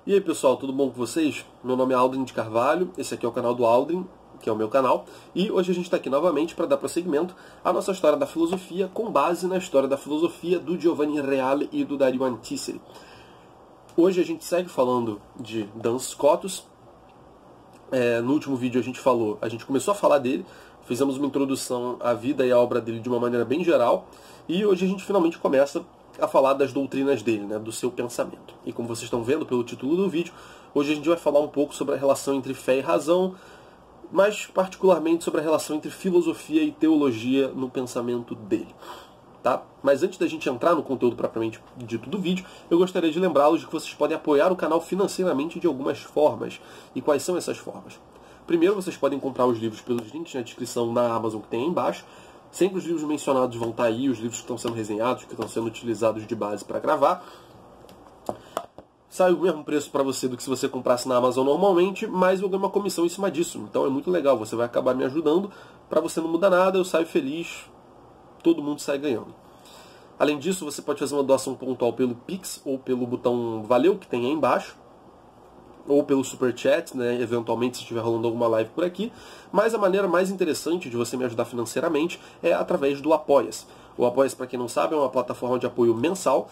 E aí pessoal, tudo bom com vocês? Meu nome é Aldrin de Carvalho, esse aqui é o canal do Aldrin, que é o meu canal, e hoje a gente está aqui novamente para dar prosseguimento à nossa história da filosofia com base na história da filosofia do Giovanni Reale e do Dario Antiseri. Hoje a gente segue falando de Duns Scotus. No último vídeo a gente começou a falar dele, fizemos uma introdução à vida e à obra dele de uma maneira bem geral, e hoje a gente finalmente começa a falar das doutrinas dele, né, do seu pensamento. E como vocês estão vendo pelo título do vídeo, hoje a gente vai falar um pouco sobre a relação entre fé e razão, mas particularmente sobre a relação entre filosofia e teologia no pensamento dele. Tá? Mas antes da gente entrar no conteúdo propriamente dito do vídeo, eu gostaria de lembrá-los de que vocês podem apoiar o canal financeiramente de algumas formas. E quais são essas formas? Primeiro, vocês podem comprar os livros pelos links na descrição na Amazon que tem aí embaixo. Sempre os livros mencionados vão estar aí, os livros que estão sendo resenhados, que estão sendo utilizados de base para gravar. Sai o mesmo preço para você do que se você comprasse na Amazon normalmente, mas eu ganho uma comissão em cima disso. Então é muito legal, você vai acabar me ajudando. Para você não mudar nada, eu saio feliz, todo mundo sai ganhando. Além disso, você pode fazer uma doação pontual pelo Pix ou pelo botão Valeu, que tem aí embaixo, ou pelo Super Chat, né, eventualmente se estiver rolando alguma live por aqui. Mas a maneira mais interessante de você me ajudar financeiramente é através do Apoia-se. O Apoia-se, para quem não sabe, é uma plataforma de apoio mensal,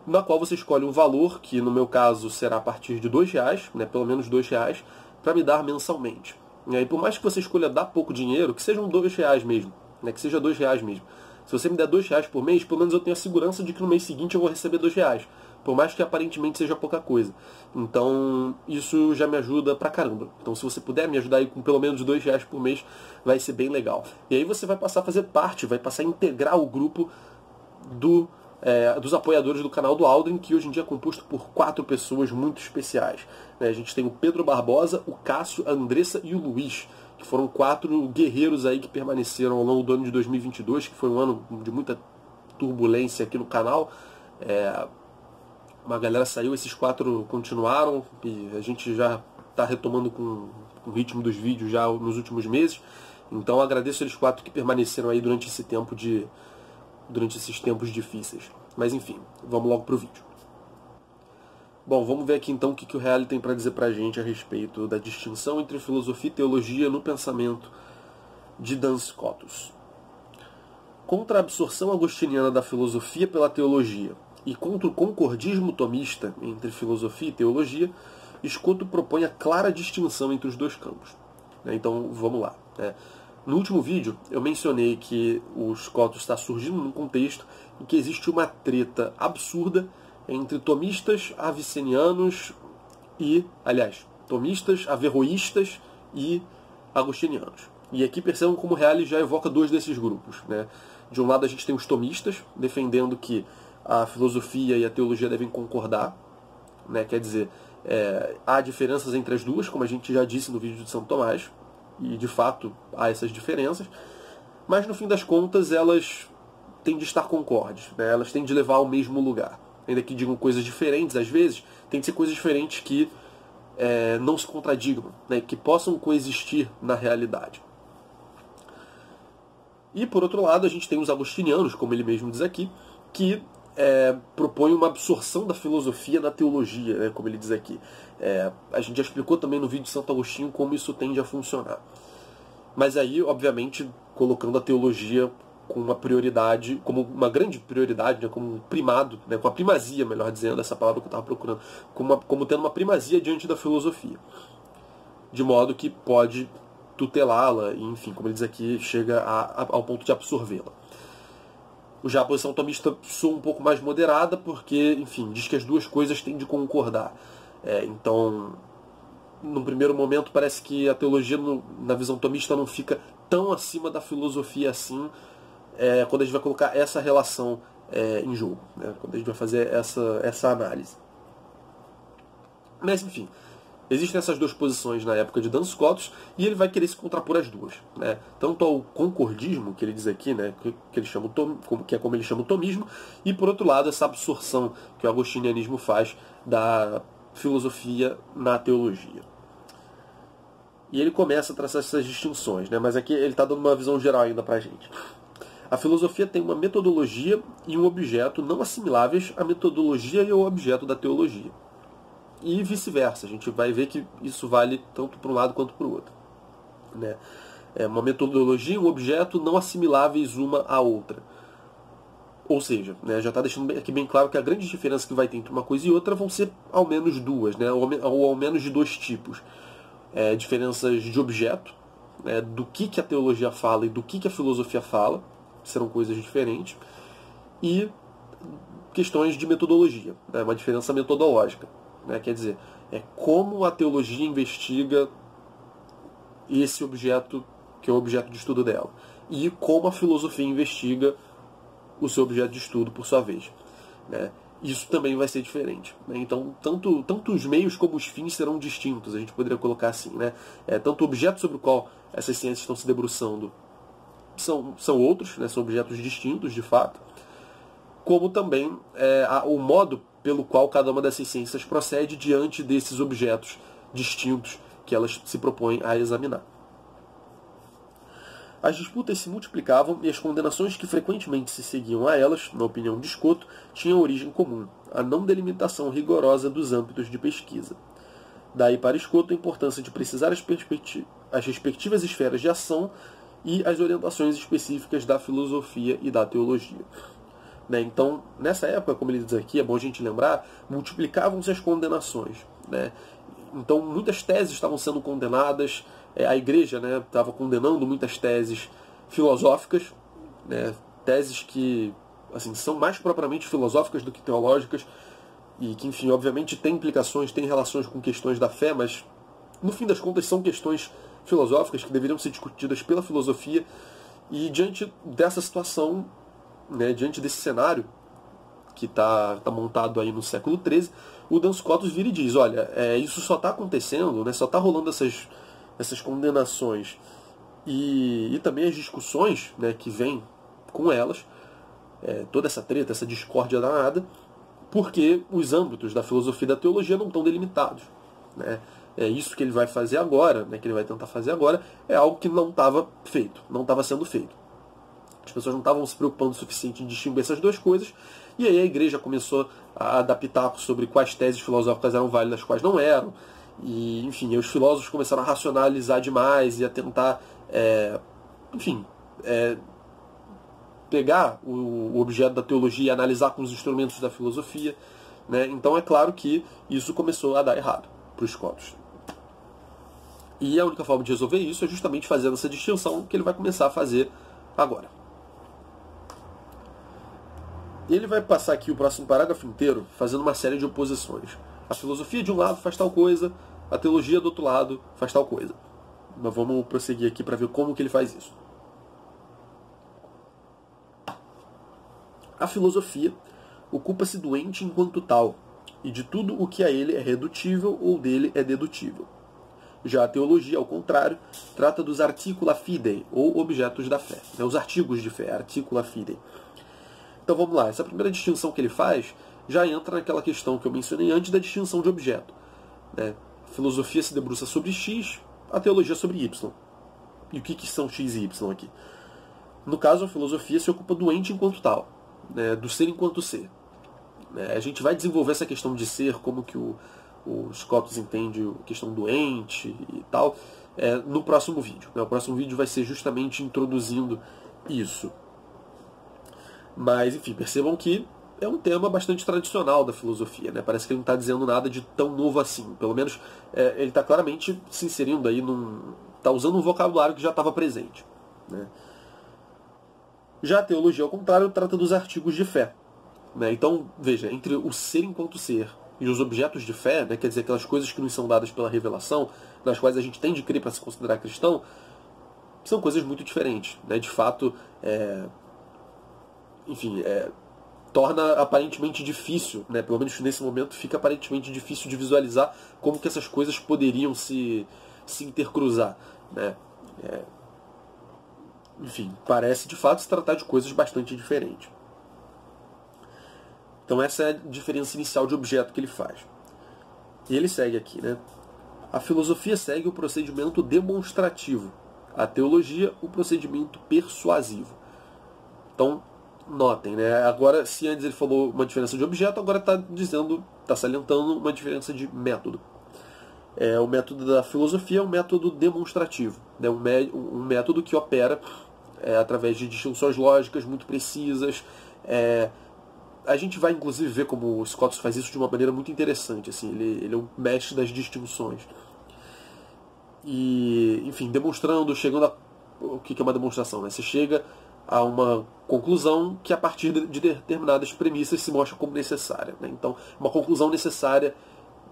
na qual você escolhe um valor, que no meu caso será a partir de R$2, né, pelo menos R$2, para me dar mensalmente. E aí, por mais que você escolha dar pouco dinheiro, que sejam R$2 mesmo, né, que seja R$2 mesmo. Se você me der R$2 por mês, pelo menos eu tenho a segurança de que no mês seguinte eu vou receber R$2. Por mais que aparentemente seja pouca coisa. Então, isso já me ajuda pra caramba. Então, se você puder me ajudar aí com pelo menos R$2 por mês, vai ser bem legal. E aí você vai passar a fazer parte, vai passar a integrar o grupo dos apoiadores do canal do Aldrin, que hoje em dia é composto por 4 pessoas muito especiais. A gente tem o Pedro Barbosa, o Cássio, a Andressa e o Luiz, que foram 4 guerreiros aí que permaneceram ao longo do ano de 2022, que foi um ano de muita turbulência aqui no canal. Uma galera saiu, esses 4 continuaram, e a gente já está retomando com o ritmo dos vídeos já nos últimos meses. Então agradeço eles 4 que permaneceram aí durante esses tempos difíceis. Mas enfim, vamos logo pro vídeo. Bom, vamos ver aqui então o que o Reale tem para dizer pra gente a respeito da distinção entre filosofia e teologia no pensamento de Duns Scotus. Contra a absorção agostiniana da filosofia pela teologia e contra o concordismo tomista entre filosofia e teologia, Scotus propõe a clara distinção entre os dois campos. Então, vamos lá. No último vídeo, eu mencionei que o Scotus está surgindo num contexto em que existe uma treta absurda entre tomistas, avicenianos e, tomistas, averroístas e agostinianos. E aqui percebam como Reale já evoca 2 desses grupos. De um lado a gente tem os tomistas, defendendo que a filosofia e a teologia devem concordar. Quer dizer, há diferenças entre as duas, como a gente já disse no vídeo de Santo Tomás, e de fato há essas diferenças, mas no fim das contas elas têm de estar concordes, elas têm de levar ao mesmo lugar. Ainda que digam coisas diferentes às vezes, tem de ser coisas diferentes que não se contradigam, que possam coexistir na realidade. E por outro lado a gente tem os agostinianos, como ele mesmo diz aqui, que propõe uma absorção da filosofia na teologia, como ele diz aqui. A gente já explicou também no vídeo de Santo Agostinho como isso tende a funcionar. Mas aí, obviamente, colocando a teologia com uma prioridade, como uma grande prioridade, como um primado, com a primazia, melhor dizendo, essa palavra que eu estava procurando, como tendo uma primazia diante da filosofia. De modo que pode tutelá-la, e enfim, como ele diz aqui, chega ao ponto de absorvê-la. Já a posição tomista soa um pouco mais moderada, porque, enfim, diz que as duas coisas têm de concordar. Então, num primeiro momento, parece que a teologia, na visão tomista, não fica tão acima da filosofia assim, quando a gente vai colocar essa relação em jogo, quando a gente vai fazer essa análise. Mas, enfim, existem essas 2 posições na época de Duns Scotus, e ele vai querer se contrapor às duas. Tanto ao concordismo, que ele diz aqui, que é como ele chama o tomismo, e por outro lado, essa absorção que o agostinianismo faz da filosofia na teologia. E ele começa a traçar essas distinções, mas aqui ele está dando uma visão geral ainda para a gente. A filosofia tem uma metodologia e um objeto não assimiláveis à metodologia e ao objeto da teologia. e vice-versa. A gente vai ver que isso vale tanto para um lado quanto para o outro, né? É uma metodologia e um objeto não assimiláveis uma à outra. Ou seja, né, já está deixando aqui bem claro que a grande diferença que vai ter entre uma coisa e outra vão ser ao menos duas, né, ou ao menos de dois tipos. Diferenças de objeto, né, do que a teologia fala e do que a filosofia fala, serão coisas diferentes, e questões de metodologia, né, uma diferença metodológica. Né, quer dizer, como a teologia investiga esse objeto, que é o objeto de estudo dela, e como a filosofia investiga o seu objeto de estudo, por sua vez, né? Isso também vai ser diferente, né? Então, tanto os meios como os fins serão distintos, a gente poderia colocar assim, né? Tanto o objeto sobre o qual essas ciências estão se debruçando são outros, né? São objetos distintos, de fato, como também o modo pelo qual cada uma dessas ciências procede diante desses objetos distintos que elas se propõem a examinar. As disputas se multiplicavam e as condenações que frequentemente se seguiam a elas, na opinião de Scotto, tinham origem comum, a não delimitação rigorosa dos âmbitos de pesquisa. Daí para Scotto a importância de precisar as respectivas esferas de ação e as orientações específicas da filosofia e da teologia. Né? Então, nessa época, como ele diz aqui, é bom a gente lembrar, multiplicavam-se as condenações. Né? Então, muitas teses estavam sendo condenadas, a igreja, né, estava condenando muitas teses filosóficas, né, teses que assim, são mais propriamente filosóficas do que teológicas, e que, enfim, obviamente têm implicações, têm relações com questões da fé, mas, no fim das contas, são questões filosóficas que deveriam ser discutidas pela filosofia. E diante dessa situação, né, diante desse cenário que está montado aí no século XIII, o Duns Scotus vira e diz, olha, isso só está acontecendo, né, só está rolando essas condenações e também as discussões, né, que vêm com elas, toda essa treta, essa discórdia danada, porque os âmbitos da filosofia e da teologia não estão delimitados. Né? Isso que ele vai fazer agora, né, que ele vai tentar fazer agora, é algo que não estava feito, não estava sendo feito. As pessoas não estavam se preocupando o suficiente em distinguir essas duas coisas, e aí a igreja começou a adaptar sobre quais teses filosóficas eram válidas, quais não eram. E, enfim, os filósofos começaram a racionalizar demais e a tentar, pegar o objeto da teologia e analisar com os instrumentos da filosofia. Né? Então é claro que isso começou a dar errado para os Scotus. E a única forma de resolver isso é justamente fazendo essa distinção que ele vai começar a fazer agora. Ele vai passar aqui o próximo parágrafo inteiro fazendo uma série de oposições. A filosofia de um lado faz tal coisa, a teologia do outro lado faz tal coisa. Mas vamos prosseguir aqui para ver como que ele faz isso. A filosofia ocupa-se do ente enquanto tal, e de tudo o que a ele é redutível ou dele é dedutível. Já a teologia, ao contrário, trata dos articula fidei, ou objetos da fé. Os artigos de fé, articula fidei. Então vamos lá, essa primeira distinção que ele faz já entra naquela questão que eu mencionei antes da distinção de objeto. Né? A filosofia se debruça sobre X, a teologia sobre Y. E o que são X e Y aqui? No caso, a filosofia se ocupa do ente enquanto tal, né? Do ser enquanto ser. A gente vai desenvolver essa questão de ser, como que o Scotus entende a questão do ente e tal, no próximo vídeo. O próximo vídeo vai ser justamente introduzindo isso. Mas, enfim, percebam que é um tema bastante tradicional da filosofia. Né? Parece que ele não está dizendo nada de tão novo assim. Pelo menos ele está claramente se inserindo aí está usando um vocabulário que já estava presente. Né? Já a teologia, ao contrário, trata dos artigos de fé. Né? Então, veja, entre o ser enquanto ser e os objetos de fé, né, quer dizer, aquelas coisas que nos são dadas pela revelação, nas quais a gente tem de crer para se considerar cristão, são coisas muito diferentes. Né? De fato, torna aparentemente difícil, né? Pelo menos nesse momento fica aparentemente difícil de visualizar como que essas coisas poderiam se intercruzar. Né? Enfim, parece de fato se tratar de coisas bastante diferentes. Então essa é a diferença inicial de objeto que ele faz. E ele segue aqui, né? A filosofia segue o procedimento demonstrativo, a teologia o procedimento persuasivo. Então, Notem, né? Agora, se antes ele falou uma diferença de objeto, agora está salientando uma diferença de método. O método da filosofia é um método demonstrativo, né? Um método que opera através de distinções lógicas muito precisas. A gente vai, inclusive, ver como o Scott faz isso de uma maneira muito interessante. Assim, ele é um mestre das distinções. E, enfim, demonstrando, chegando a... O que é uma demonstração? Né? Você chega a uma conclusão que, a partir de determinadas premissas, se mostra como necessária. Né? Então, uma conclusão necessária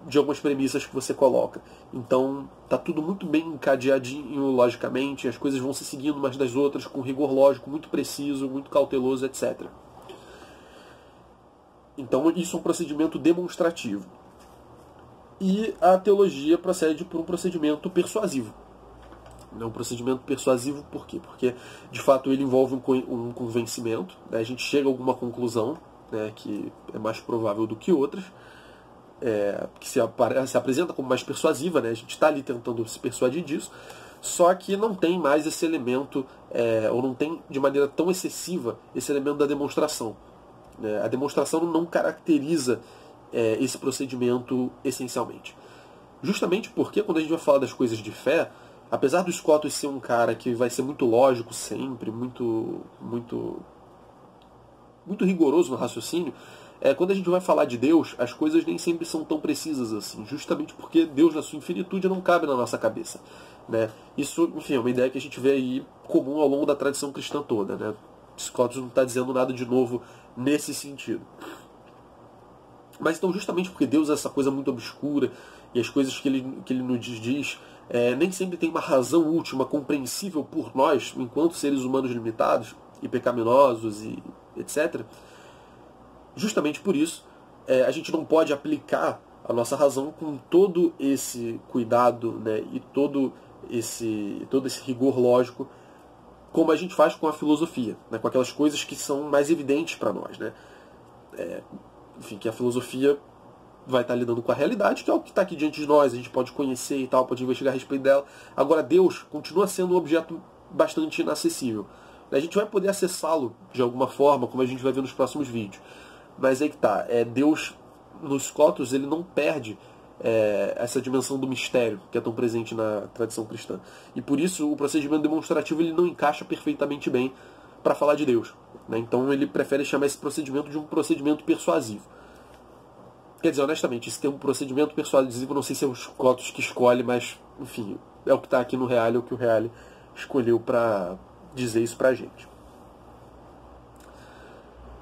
de algumas premissas que você coloca. Então, está tudo muito bem encadeadinho logicamente, as coisas vão se seguindo umas das outras com rigor lógico muito preciso, muito cauteloso, etc. Então, isso é um procedimento demonstrativo. E a teologia procede por um procedimento persuasivo. É um procedimento persuasivo por quê? Porque, de fato, ele envolve um convencimento. Né? A gente chega a alguma conclusão, né, que é mais provável do que outras, que se apresenta como mais persuasiva, né? A gente está ali tentando se persuadir disso, só que não tem mais esse elemento, ou não tem de maneira tão excessiva esse elemento da demonstração. A demonstração não caracteriza esse procedimento essencialmente. Justamente porque quando a gente vai falar das coisas de fé, apesar do Scott ser um cara que vai ser muito lógico sempre, muito rigoroso no raciocínio, quando a gente vai falar de Deus, as coisas nem sempre são tão precisas assim, justamente porque Deus, na sua infinitude, não cabe na nossa cabeça. Né? Isso, enfim, é uma ideia que a gente vê aí comum ao longo da tradição cristã toda. Né? Scott não está dizendo nada de novo nesse sentido. Mas então, justamente porque Deus é essa coisa muito obscura, e as coisas que ele nos diz nem sempre tem uma razão última compreensível por nós, enquanto seres humanos limitados e pecaminosos e etc., justamente por isso, a gente não pode aplicar a nossa razão com todo esse cuidado, né, e todo esse rigor lógico, como a gente faz com a filosofia, né, com aquelas coisas que são mais evidentes para nós. Né? Enfim, que a filosofia vai estar lidando com a realidade, que é o que está aqui diante de nós, a gente pode conhecer e tal, pode investigar a respeito dela. Agora, Deus continua sendo um objeto bastante inacessível. A gente vai poder acessá-lo de alguma forma, como a gente vai ver nos próximos vídeos. Mas aí que tá, Deus, nos Scotus, ele não perde essa dimensão do mistério que é tão presente na tradição cristã. E por isso o procedimento demonstrativo ele não encaixa perfeitamente bem para falar de Deus. Né? Então ele prefere chamar esse procedimento de um procedimento persuasivo. Quer dizer, honestamente, esse termo procedimento persuasivo, não sei se é os Scotus que escolhe, mas, enfim, é o que está aqui no Reale, é o que o Reale escolheu para dizer isso pra gente.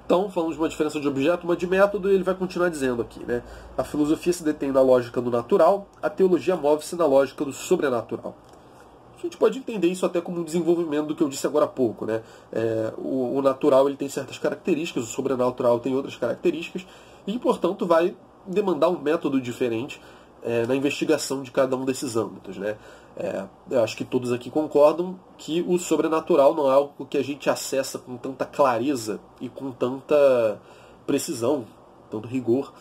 Então, falamos de uma diferença de objeto, uma de método, e ele vai continuar dizendo aqui. Né? A filosofia se detém na lógica do natural, a teologia move-se na lógica do sobrenatural. A gente pode entender isso até como um desenvolvimento do que eu disse agora há pouco. Né? O natural ele tem certas características, o sobrenatural tem outras características, e, portanto, vai demandar um método diferente na investigação de cada um desses âmbitos. Né? Eu acho que todos aqui concordam que o sobrenatural não é algo que a gente acessa com tanta clareza e com tanta precisão, tanto rigor,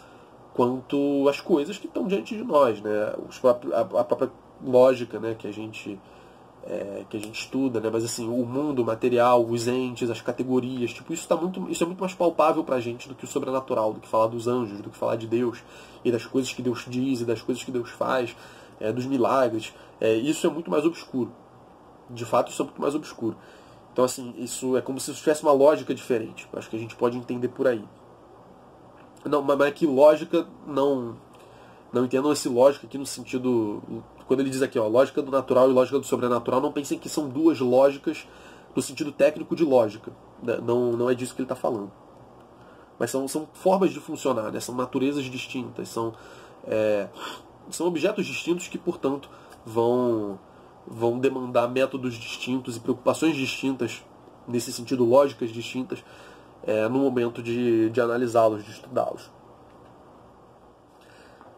quanto as coisas que estão diante de nós. Né? A própria lógica, né, que a gente estuda, né? Mas assim, o mundo material, os entes, as categorias, tipo, isso é muito mais palpável pra gente do que o sobrenatural, do que falar dos anjos, do que falar de Deus, e das coisas que Deus diz, e das coisas que Deus faz, dos milagres. Isso é muito mais obscuro. De fato, isso é muito mais obscuro. Então, assim, isso é como se isso tivesse uma lógica diferente. Acho que a gente pode entender por aí. Não, mas que lógica, não entendam esse lógica aqui no sentido... Quando ele diz aqui, lógica do natural e lógica do sobrenatural, não pensem que são duas lógicas no sentido técnico de lógica. Não é disso que ele está falando. Mas são formas de funcionar, né? São naturezas distintas, são objetos distintos que, portanto, vão demandar métodos distintos e preocupações distintas, nesse sentido, lógicas distintas, no momento de analisá-los, de estudá-los.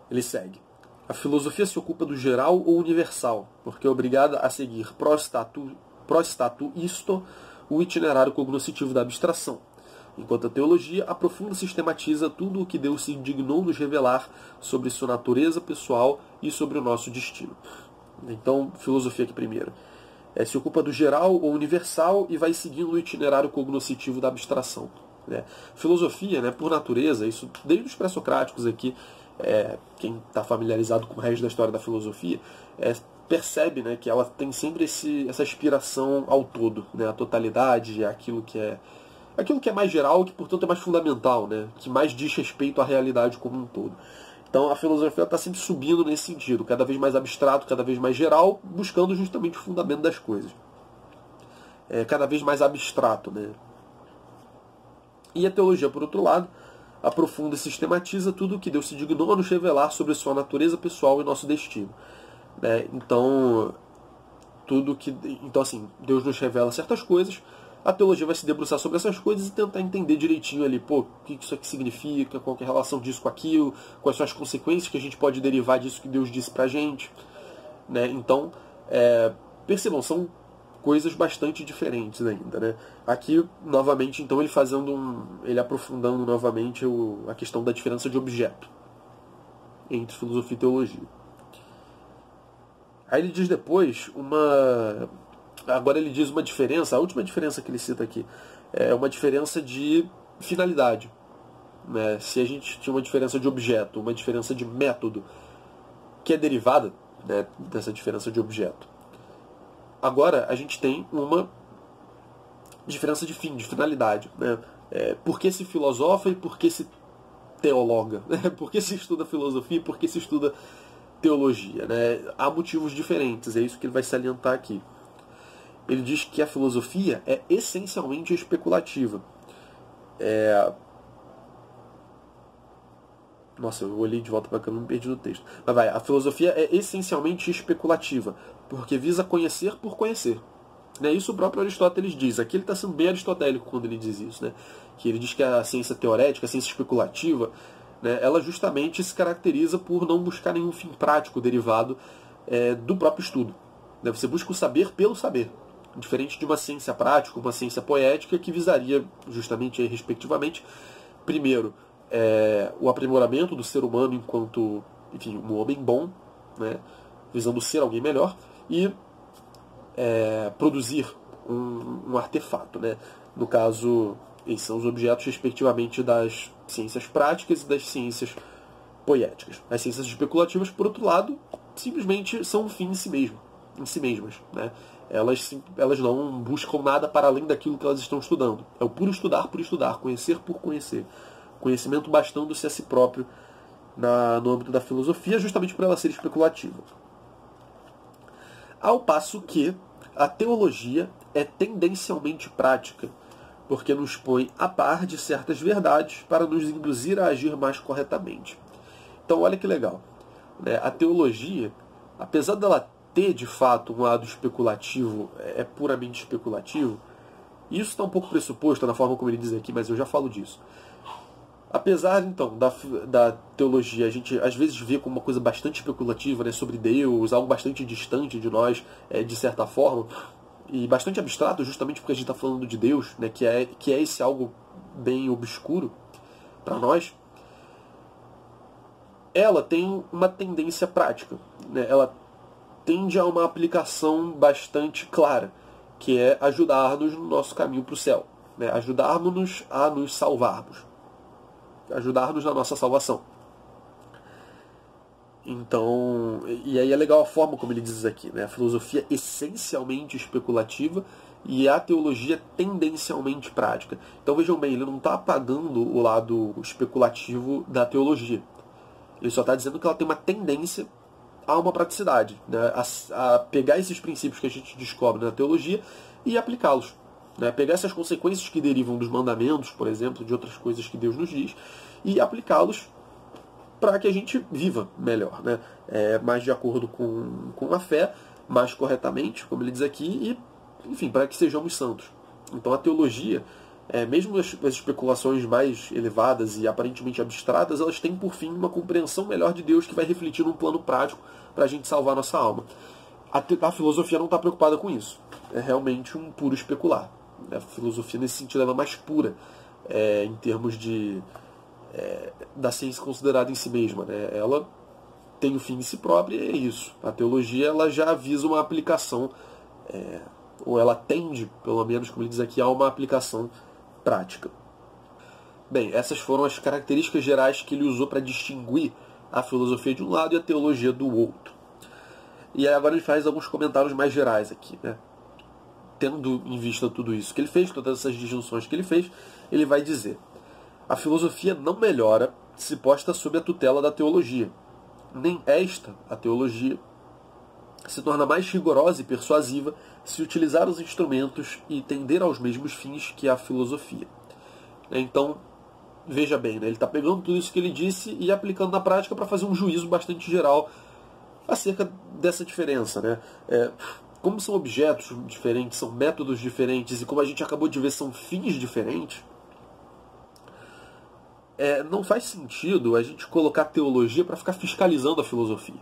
Ele segue. A filosofia se ocupa do geral ou universal, porque é obrigada a seguir pro statu isto o itinerário cognoscitivo da abstração, enquanto a teologia aprofunda e sistematiza tudo o que Deus se dignou nos revelar sobre sua natureza pessoal e sobre o nosso destino. Então, filosofia aqui primeiro. se ocupa do geral ou universal e vai seguindo o itinerário cognoscitivo da abstração. Né? Filosofia, né, por natureza, isso desde os pré-socráticos aqui, quem está familiarizado com o resto da história da filosofia, percebe, né, que ela tem sempre essa aspiração ao todo, né, a totalidade, aquilo que é mais geral, que portanto é mais fundamental, né, que mais diz respeito à realidade como um todo. Então a filosofia está sempre subindo nesse sentido, cada vez mais abstrato, cada vez mais geral, buscando justamente o fundamento das coisas. Cada vez mais abstrato, né. E a teologia, por outro lado, aprofunda e sistematiza tudo o que Deus se dignou a nos revelar sobre sua natureza pessoal e nosso destino. Né? Então, assim, Deus nos revela certas coisas, a teologia vai se debruçar sobre essas coisas e tentar entender direitinho ali, o que isso aqui significa, qual que é a relação disso com aquilo, quais são as consequências que a gente pode derivar disso que Deus disse pra gente. Né? Então, percebam, são coisas bastante diferentes ainda, né? Aqui, novamente, então, ele aprofundando novamente a questão da diferença de objeto entre filosofia e teologia. Aí ele diz depois agora ele diz uma diferença, a última diferença que ele cita aqui, é uma diferença de finalidade. Né? Se a gente tinha uma diferença de objeto, uma diferença de método, que é derivada, né, dessa diferença de objeto. Agora a gente tem uma diferença de fim, de finalidade. Né? Por que se filosofa e por que se teologa? Né? Por que se estuda filosofia e por que se estuda teologia? Né? Há motivos diferentes, é isso que ele vai salientar aqui. Ele diz que a filosofia é essencialmente especulativa. Nossa, eu olhei de volta para cá e me perdi no texto. Mas a filosofia é essencialmente especulativa, porque visa conhecer por conhecer. Né? Isso o próprio Aristóteles diz. Aqui ele está sendo bem aristotélico quando ele diz isso. Né? Que ele diz que a ciência teorética, a ciência especulativa, né, ela justamente se caracteriza por não buscar nenhum fim prático derivado do próprio estudo. Né? Você busca o saber pelo saber. Diferente de uma ciência prática, uma ciência poética, que visaria justamente, respectivamente, primeiro, o aprimoramento do ser humano enquanto, enfim, um homem bom, né, visando ser alguém melhor, e produzir um artefato. Né? No caso, esses são os objetos, respectivamente, das ciências práticas e das ciências poéticas. As ciências especulativas, por outro lado, simplesmente são um fim em si mesmas. Né? Elas não buscam nada para além daquilo que elas estão estudando. É o puro estudar por estudar, conhecer por conhecer. Conhecimento bastando-se a si próprio no âmbito da filosofia, justamente por ela ser especulativa. Ao passo que a teologia é tendencialmente prática, porque nos põe a par de certas verdades para nos induzir a agir mais corretamente. Então, olha que legal. Né? A teologia, apesar dela ter, de fato, um lado especulativo, puramente especulativo, isso está um pouco pressuposto na forma como ele diz aqui, mas eu já falo disso. Apesar, então, da teologia, a gente às vezes vê como uma coisa bastante especulativa, né, sobre Deus, algo bastante distante de nós, de certa forma, e bastante abstrato, justamente porque a gente está falando de Deus, né, que é esse algo bem obscuro para nós, ela tem uma tendência prática. Né, ela tende a uma aplicação bastante clara, que é ajudar-nos no nosso caminho para o céu, né, ajudar-nos a nos salvarmos. Ajudar-nos na nossa salvação. Então, e aí é legal a forma como ele diz aqui, né? A filosofia essencialmente especulativa e a teologia tendencialmente prática. Então vejam bem, ele não está apagando o lado especulativo da teologia. Ele só está dizendo que ela tem uma tendência a uma praticidade, né? A pegar esses princípios que a gente descobre na teologia e aplicá-los. Né? Pegar essas consequências que derivam dos mandamentos, por exemplo, de outras coisas que Deus nos diz, e aplicá-los para que a gente viva melhor, né? Mais de acordo com a fé, mais corretamente, como ele diz aqui, e, enfim, para que sejamos santos. Então a teologia, mesmo as especulações mais elevadas e aparentemente abstratas, elas têm por fim uma compreensão melhor de Deus que vai refletir num plano prático para a gente salvar nossa alma. A filosofia não está preocupada com isso. É realmente um puro especular. A filosofia, nesse sentido, ela é mais pura, em termos da ciência considerada em si mesma. Né? Ela tem o fim em si própria e é isso. A teologia ela já visa uma aplicação ou ela tende, pelo menos, como ele diz aqui, a uma aplicação prática. Bem, essas foram as características gerais que ele usou para distinguir a filosofia de um lado e a teologia do outro. E aí agora ele faz alguns comentários mais gerais aqui, né? Tendo em vista tudo isso que ele fez, todas essas disjunções que ele fez, ele vai dizer: a filosofia não melhora se posta sob a tutela da teologia. Nem esta, a teologia, se torna mais rigorosa e persuasiva se utilizar os instrumentos e tender aos mesmos fins que a filosofia. Então, veja bem, né? Ele está pegando tudo isso que ele disse e aplicando na prática para fazer um juízo bastante geral acerca dessa diferença, né? Como são objetos diferentes, são métodos diferentes e como a gente acabou de ver, são fins diferentes, não faz sentido a gente colocar teologia para ficar fiscalizando a filosofia.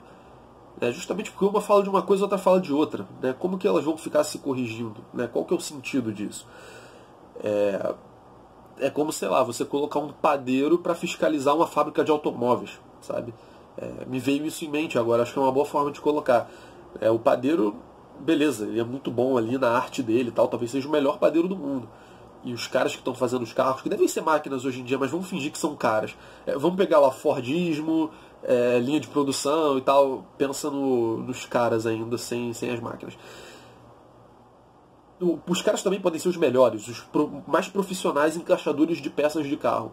Justamente porque uma fala de uma coisa e outra fala de outra. Né? Como que elas vão ficar se corrigindo? Né? Qual que é o sentido disso? É como, sei lá, você colocar um padeiro para fiscalizar uma fábrica de automóveis, sabe? Me veio isso em mente agora, acho que é uma boa forma de colocar. O padeiro, beleza, ele é muito bom ali na arte dele e tal, talvez seja o melhor padeiro do mundo. E os caras que estão fazendo os carros, que devem ser máquinas hoje em dia, mas vamos fingir que são caras. Vamos pegar lá Fordismo, linha de produção e tal, pensa nos caras ainda, sem as máquinas. Os caras também podem ser os melhores, os mais profissionais encaixadores de peças de carro.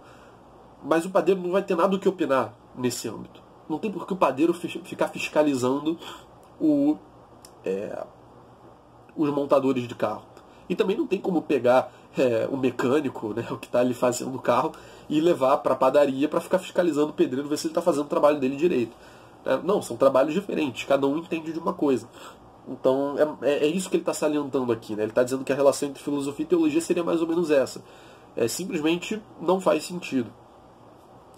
Mas o padeiro não vai ter nada o que opinar nesse âmbito. Não tem por que o padeiro ficar fiscalizando os montadores de carro. E também não tem como pegar o mecânico, né, o que está ali fazendo o carro, e levar para a padaria para ficar fiscalizando o pedreiro, ver se ele está fazendo o trabalho dele direito. Não, são trabalhos diferentes, cada um entende de uma coisa. Então é isso que ele está salientando aqui. Né? Ele está dizendo que a relação entre filosofia e teologia seria mais ou menos essa. Simplesmente não faz sentido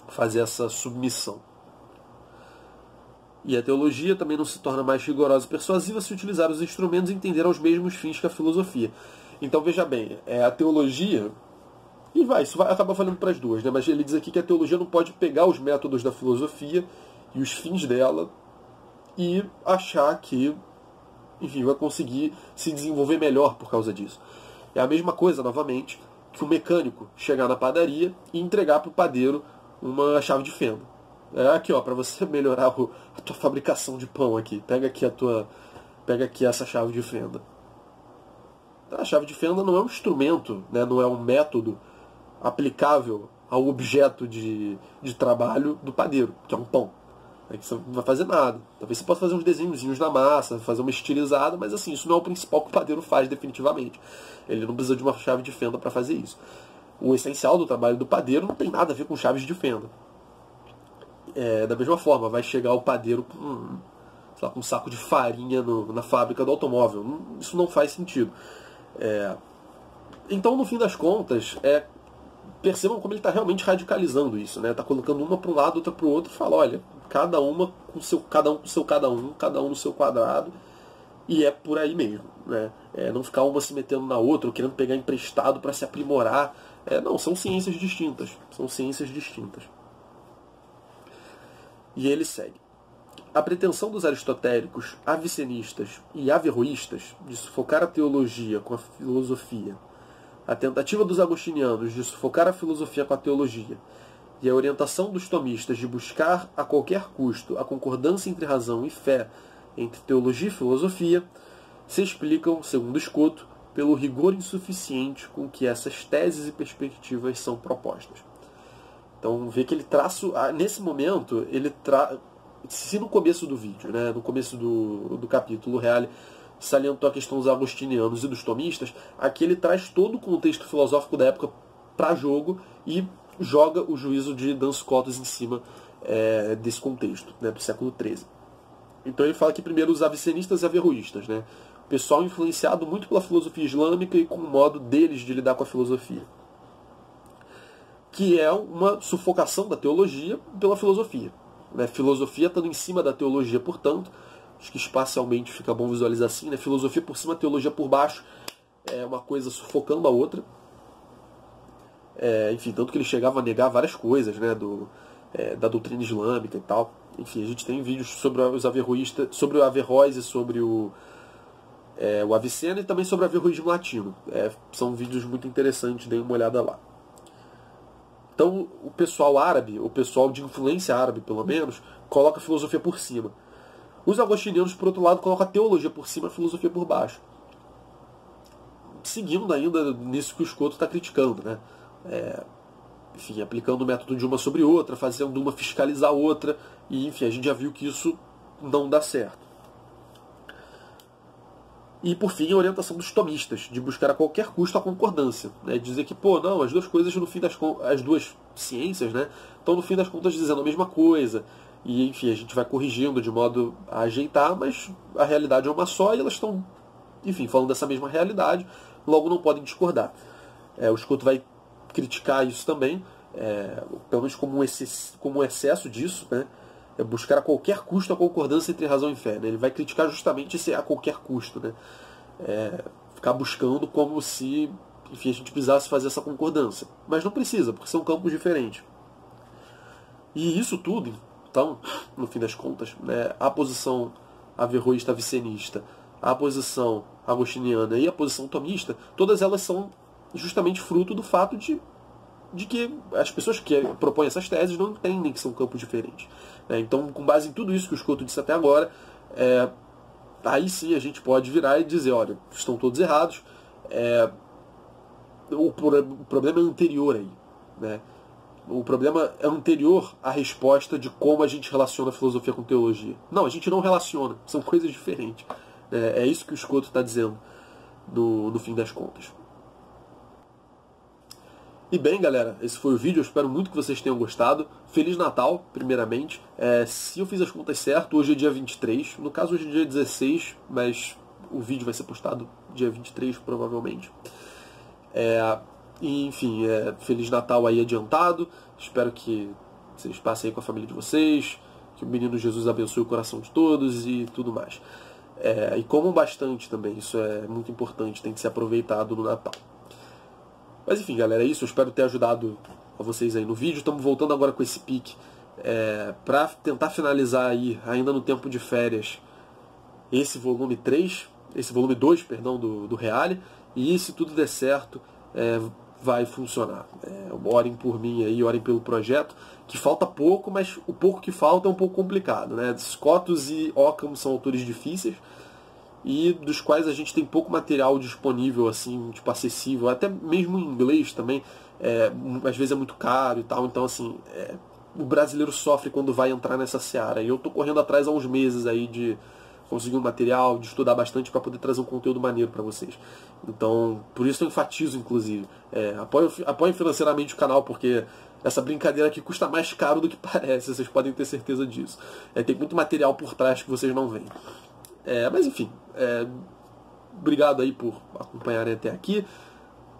fazer essa submissão. E a teologia também não se torna mais rigorosa e persuasiva se utilizar os instrumentos e entender aos mesmos fins que a filosofia. Então veja bem, a teologia, isso vai acabar falando para as duas, né? Mas ele diz aqui que a teologia não pode pegar os métodos da filosofia e os fins dela e achar que, enfim, vai conseguir se desenvolver melhor por causa disso. É a mesma coisa, novamente, que o mecânico chegar na padaria e entregar para o padeiro uma chave de fenda. Aqui, ó, para você melhorar a tua fabricação de pão aqui. Pega aqui essa chave de fenda. A chave de fenda não é um instrumento, né? Não é um método aplicável ao objeto de trabalho do padeiro, que é um pão. Aí você não vai fazer nada. Talvez você possa fazer uns desenhozinhos na massa, fazer uma estilizada, mas assim, isso não é o principal que o padeiro faz definitivamente. Ele não precisa de uma chave de fenda para fazer isso. O essencial do trabalho do padeiro não tem nada a ver com chaves de fenda. Da mesma forma, vai chegar o padeiro com um saco de farinha na fábrica do automóvel. Isso não faz sentido. Então, no fim das contas, percebam como ele está realmente radicalizando isso. Está colocando uma para um lado, outra para o outro, e fala, olha, cada um com cada um no seu quadrado, e é por aí mesmo. Né? Não ficar uma se metendo na outra, ou querendo pegar emprestado para se aprimorar. Não, são ciências distintas. E ele segue. A pretensão dos aristotélicos, avicenistas e averroístas de sufocar a teologia com a filosofia, a tentativa dos agostinianos de sufocar a filosofia com a teologia e a orientação dos tomistas de buscar a qualquer custo a concordância entre razão e fé, entre teologia e filosofia, se explicam, segundo Escoto, pelo rigor insuficiente com que essas teses e perspectivas são propostas. Então, vê que ele traça, nesse momento, se no começo do vídeo, né, no começo do capítulo, o Reale salientou a questão dos agostinianos e dos tomistas, aqui ele traz todo o contexto filosófico da época para jogo e joga o juízo de Duns Scotus em cima desse contexto, né, do século XIII. Então ele fala que primeiro os avicenistas e averroístas, né, o pessoal influenciado muito pela filosofia islâmica e com o modo deles de lidar com a filosofia, que é uma sufocação da teologia pela filosofia. Né? Filosofia estando em cima da teologia, portanto, acho que espacialmente fica bom visualizar assim, né? Filosofia por cima, teologia por baixo, é uma coisa sufocando a outra. Enfim, tanto que ele chegava a negar várias coisas, né? Da doutrina islâmica e tal. Enfim, a gente tem vídeos sobre os averroístas, sobre o Averroes e sobre o o Avicena, e também sobre o averroísmo latino. São vídeos muito interessantes, deem uma olhada lá. Então, o pessoal árabe, o pessoal de influência árabe, pelo menos, coloca a filosofia por cima. Os agostinianos, por outro lado, colocam a teologia por cima e a filosofia por baixo. Seguindo ainda nisso que o Scoto está criticando, né? Enfim, aplicando o método de uma sobre outra, fazendo uma fiscalizar a outra, e enfim, a gente já viu que isso não dá certo. E por fim, a orientação dos tomistas, de buscar a qualquer custo a concordância, né? Dizer que, não, as duas coisas, no fim das contas, as duas ciências, né, estão no fim das contas dizendo a mesma coisa, e enfim, a gente vai corrigindo de modo a ajeitar, mas a realidade é uma só e elas estão, enfim, falando dessa mesma realidade, logo não podem discordar. O Scoto vai criticar isso também, pelo menos como um excesso disso, né? Buscar a qualquer custo a concordância entre razão e fé, né? Ele vai criticar justamente esse a qualquer custo, né? Ficar buscando como se, enfim, a gente precisasse fazer essa concordância. Mas não precisa, porque são campos diferentes. E isso tudo, então, no fim das contas, né, a posição averroísta avicenista, a posição agostiniana e a posição tomista, todas elas são justamente fruto do fato de que as pessoas que propõem essas teses não entendem que são campos diferentes. Então, com base em tudo isso que o Scoto disse até agora, aí sim a gente pode virar e dizer, olha, estão todos errados, o problema é anterior aí, né? O problema é anterior à resposta de como a gente relaciona a filosofia com teologia. Não, a gente não relaciona, são coisas diferentes. É isso que o Scoto está dizendo no fim das contas. E bem, galera, esse foi o vídeo, eu espero muito que vocês tenham gostado. Feliz Natal, primeiramente. Se eu fiz as contas certo, hoje é dia 23, no caso hoje é dia 16, mas o vídeo vai ser postado dia 23, provavelmente. E, enfim, Feliz Natal aí adiantado, espero que vocês passem aí com a família de vocês, que o menino Jesus abençoe o coração de todos e tudo mais. E comam bastante também, isso é muito importante, tem que ser aproveitado no Natal. Mas enfim, galera, é isso. Eu espero ter ajudado a vocês aí no vídeo. Estamos voltando agora com esse pique para tentar finalizar aí, ainda no tempo de férias, esse volume 2, perdão, do Reale. E se tudo der certo, vai funcionar. Orem por mim aí, orem pelo projeto, que falta pouco, mas o pouco que falta é um pouco complicado, né? Scotus e Occam são autores difíceis, e dos quais a gente tem pouco material disponível, assim, tipo, acessível, até mesmo em inglês também, às vezes é muito caro e tal, então assim, o brasileiro sofre quando vai entrar nessa seara, e eu tô correndo atrás há uns meses aí de conseguir um material, de estudar bastante para poder trazer um conteúdo maneiro para vocês. Então, por isso eu enfatizo, inclusive, apoiem financeiramente o canal, porque essa brincadeira aqui custa mais caro do que parece, vocês podem ter certeza disso. Tem muito material por trás que vocês não veem. Mas enfim, obrigado aí por acompanharem até aqui.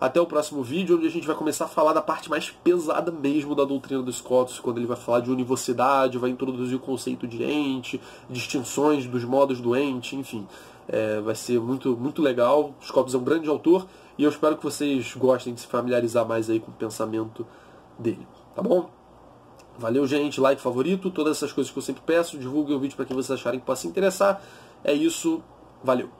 Até o próximo vídeo, onde a gente vai começar a falar da parte mais pesada mesmo da doutrina do Scotus, quando ele vai falar de univocidade, vai introduzir o conceito de ente, distinções dos modos do ente, enfim. Vai ser muito, muito legal. O Scotus é um grande autor e eu espero que vocês gostem de se familiarizar mais aí com o pensamento dele, tá bom? Valeu, gente, like, favorito, todas essas coisas que eu sempre peço, divulguem o vídeo para quem vocês acharem que possa se interessar. É isso, valeu!